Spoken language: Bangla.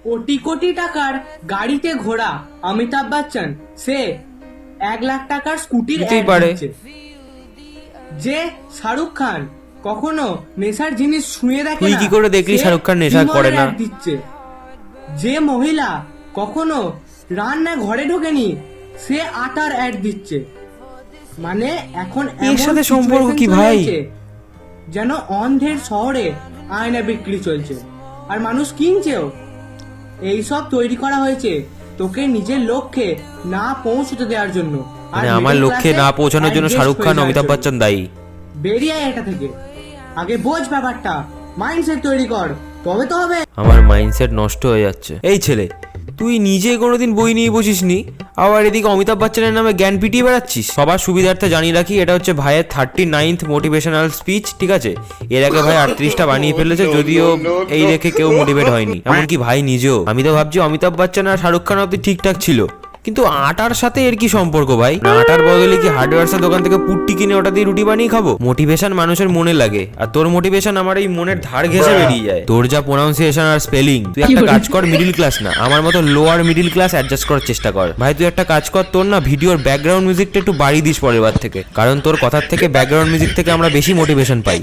কোটি কোটি টাকার গাড়িতে ঘোরা অমিতাভ বচ্চন সে 1 লাখ টাকার স্কুটির দিতেই ad পারে। দিচ্ছে। যে শাহরুখ খান কখনো নেশার জিনিস ছুঁয়ে দেখে তুই না, কি করে দেখলি সে শাহরুখ খান নেশা বিমলের করে না? ad দিচ্ছে। যে মহিলা কখনো রান্না ঘরে ঢোকেনি সে আটার অ্যাড দিচ্ছে। মানে এখন এর এমন সাথে সম্পর্ক situation কি চলে ভাই? এসেছে, যেন অন্ধের শহরে আয়না বিক্রি চলছে আর মানুষ কিনছেও। এইসব তৈরি করা হয়েছে তোকে নিজের লক্ষ্যে না পৌঁছতে দেওয়ার জন্য, আর মানে আমার middle লক্ষ্যে class-এ না পৌঁছানোর জন্য adjust শাহরুখ হয়ে খান যাওয়ার অমিতাভ জন্য। বচ্চন দায়ী। বেরিয়ে আয় এটা থেকে, আগে বোঝ ব্যাপারটা, মাইন্ডসেট তৈরি কর, তবে তো হবে। আমার মাইন্ডসেট নষ্ট হয়ে যাচ্ছে। এই ছেলে, তুই নিজে কোনোদিন বই নিয়ে বসিসনি, আবার এদিকে অমিতাভ বচ্চনের নামে জ্ঞান পিটিয়ে বেড়াচ্ছিস। সবার সুবিধার্থে জানিয়ে রাখি, এটা হচ্ছে ভাইয়ের 39th মোটিভেশনাল স্পিচ, ঠিক আছে? এর আগে ভাই 38টা বানিয়ে ফেলেছে, যদিও এই দেখে কেউ মোটিভেট হয়নি, এমনকি ভাই নিজেও। আমি তো ভাবছি অমিতাভ বচ্চন আর শাহরুখ খান অব্দি ঠিকঠাক ছিল, কিন্তু আটার সাথে এর কি সম্পর্ক ভাই? না আটার বদলে কি হার্ডওয়্যার্সের দোকান থেকে পুট্টি কিনে ওটা দিয়ে রুটি বানিয়ে খাবো? মোটিভেশন মানুষের মনে লাগে, আর তোর মোটিভেশন আমার এই মনের ধার ঘেঁষে বেরিয়ে যায়। তোর যা প্রোনাউন্সিয়েশন আর স্পেলিং, তুই একটা কাজ কর, মিডিল ক্লাস না, আমার মতো লোয়ার মিডিল ক্লাস অ্যাডজাস্ট করার চেষ্টা কর ভাই। তুই একটা কাজ কর, তোর না ভিডিওর ব্যাকগ্রাউন্ড মিউজিকটা একটু বাড়িয়ে দিস পরের বার থেকে, কারণ তোর কথার থেকে ব্যাকগ্রাউন্ড মিউজিক থেকে আমরা বেশি মোটিভেশন পাই।